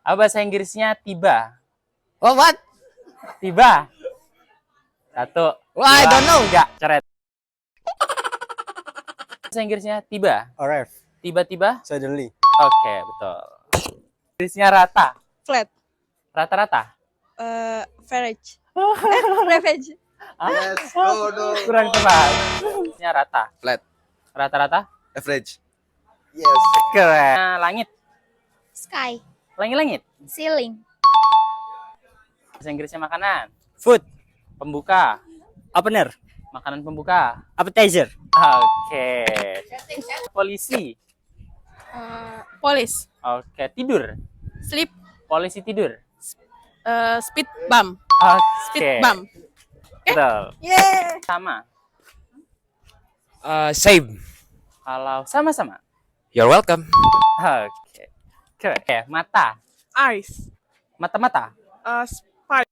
Apa bahasa Inggrisnya tiba? Oh, what? Tiba. 1, 2, Wah, I don't know. 3. Coret. Bahasa Inggrisnya tiba. Arrive. Tiba-tiba. Suddenly. Oke, betul. Inggrisnya rata. Flat. Rata-rata. Average. Average. Yes. Oh no. Kurang tepat. Inggrisnya rata. Flat. Rata-rata. Average. Yes. Keren. Langit. Sky, Langit-langit. ceiling, Bahasa Inggrisnya makanan. Food. Pembuka. Opener. Makanan pembuka. Appetizer. Oke. Polisi. Police. Oke. Tidur. Sleep. Polisi tidur. Speed bump. Oke. Speed bump. Betul. Yeah. Sama. Same. Kalau sama-sama. You're welcome. Oke. Keren. Oke. Mata. Eyes. Mata-mata. Spark.